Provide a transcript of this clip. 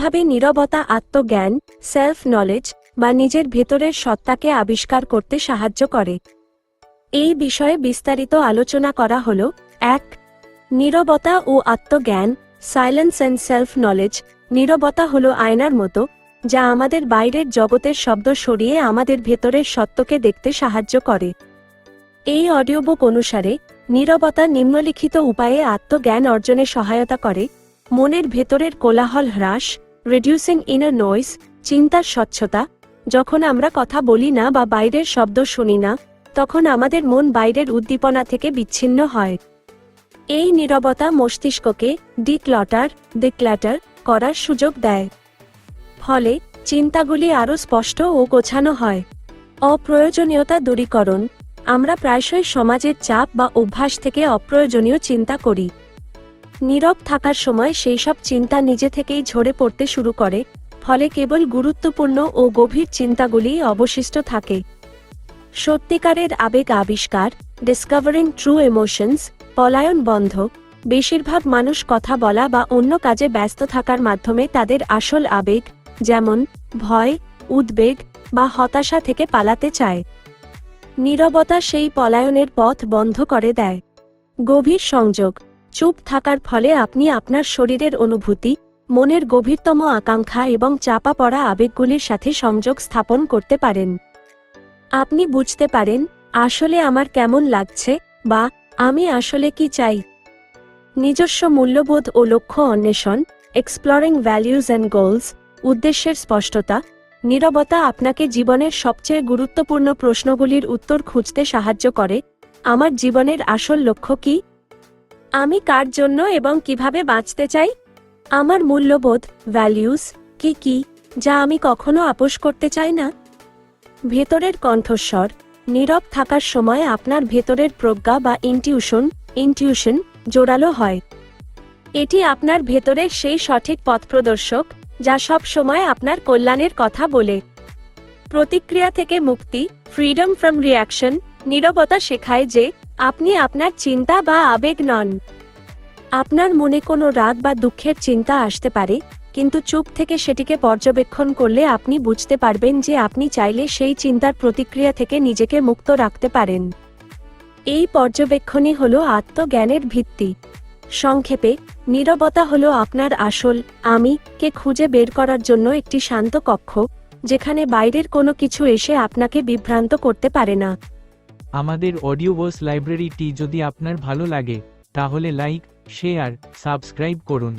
কিভাবে নীরবতা আত্মজ্ঞান, সেলফ নলেজ বা নিজের ভেতরের সত্তাকে আবিষ্কার করতে সাহায্য করে। এই বিষয়ে বিস্তারিত আলোচনা করা হল। 1. নীরবতা ও আত্মজ্ঞান, সাইলেন্স অ্যান্ড সেলফ নলেজ। নীরবতা হলো আয়নার মতো, যা আমাদের বাইরের জগতের শব্দ সরিয়ে আমাদের ভেতরের সত্যকে দেখতে সাহায্য করে। এই অডিওবুক অনুসারে নীরবতা নিম্নলিখিত উপায়ে আত্মজ্ঞান অর্জনে সহায়তা করে: মনের ভেতরের কোলাহল হ্রাস, রিডিউসিং ইনার নয়েজ, চিন্তার স্বচ্ছতা। যখন আমরা কথা বলি না বা বাইরের শব্দ শুনি না, তখন আমাদের মন বাইরের উদ্দীপনা থেকে বিচ্ছিন্ন হয়। এই নীরবতা মস্তিষ্ককে ডিক্লাটার করার সুযোগ দেয়। ফলে চিন্তাগুলি আরও স্পষ্ট ও গোছানো হয়। অপ্রয়োজনীয়তা দূরীকরণ। আমরা প্রায়শই সমাজের চাপ বা অভ্যাস থেকে অপ্রয়োজনীয় চিন্তা করি। নীরব থাকার সময় সেই সব চিন্তা নিজে থেকেই ঝরে পড়তে শুরু করে, ফলে কেবল গুরুত্বপূর্ণ ও গভীর চিন্তাগুলি অবশিষ্ট থাকে। সত্যিকারের আবেগ আবিষ্কার, ডিসকভারিং ট্রু ইমোশনস। পলায়ন বন্ধ। বেশিরভাগ মানুষ কথা বলা বা অন্য কাজে ব্যস্ত থাকার মাধ্যমে তাদের আসল আবেগ, যেমন ভয়, উদ্বেগ বা হতাশা থেকে পালাতে চায়। নীরবতা সেই পলায়নের পথ বন্ধ করে দেয়। গভীর সংযোগ। চুপ থাকার ফলে আপনি আপনার শরীরের অনুভূতি, মনের গভীরতম আকাঙ্ক্ষা এবং চাপা পড়া আবেগগুলির সাথে সংযোগ স্থাপন করতে পারেন। আপনি বুঝতে পারেন, আসলে আমার কেমন লাগছে বা আমি আসলে কি চাই। নিজস্ব মূল্যবোধ ও লক্ষ্য অন্বেষণ, এক্সপ্লোরিং ভ্যালিউজ অ্যান্ড গোলস। উদ্দেশ্যের স্পষ্টতা। নীরবতা আপনাকে জীবনের সবচেয়ে গুরুত্বপূর্ণ প্রশ্নগুলির উত্তর খুঁজতে সাহায্য করে। আমার জীবনের আসল লক্ষ্য কি? আমি কার জন্য এবং কিভাবে বাঁচতে চাই? আমার মূল্যবোধ, ভ্যালিউস কি যা আমি কখনো আপোস করতে চাই না? ভেতরের কণ্ঠস্বর। নীরব থাকার সময় আপনার ভেতরের প্রজ্ঞা বা ইনটিউশন জোরালো হয়। এটি আপনার ভেতরের সেই সঠিক পথপ্রদর্শক, যা সব সময় আপনার কল্যাণের কথা বলে। প্রতিক্রিয়া থেকে মুক্তি, ফ্রিডম ফ্রম রিঅ্যাকশন। নীরবতা শেখায় যে আপনি আপনার চিন্তা বা আবেগ নন। আপনার মনে কোনো রাগ বা দুঃখের চিন্তা আসতে পারে, কিন্তু চুপ থেকে সেটিকে পর্যবেক্ষণ করলে আপনি বুঝতে পারবেন যে আপনি চাইলে সেই চিন্তার প্রতিক্রিয়া থেকে নিজেকে মুক্ত রাখতে পারেন। এই পর্যবেক্ষণই হলো আত্মজ্ঞানের ভিত্তি। সংক্ষেপে, নীরবতা হলো আপনার আসল আমি-কে খুঁজে বের করার জন্য একটি শান্ত কক্ষ, যেখানে বাইরের কোনো কিছু এসে আপনাকে বিভ্রান্ত করতে পারে না। আমাদের অডিওবুকস লাইব্রেরিটি যদি আপনার ভালো লাগে, তাহলে লাইক, শেয়ার, সাবস্ক্রাইব করুন।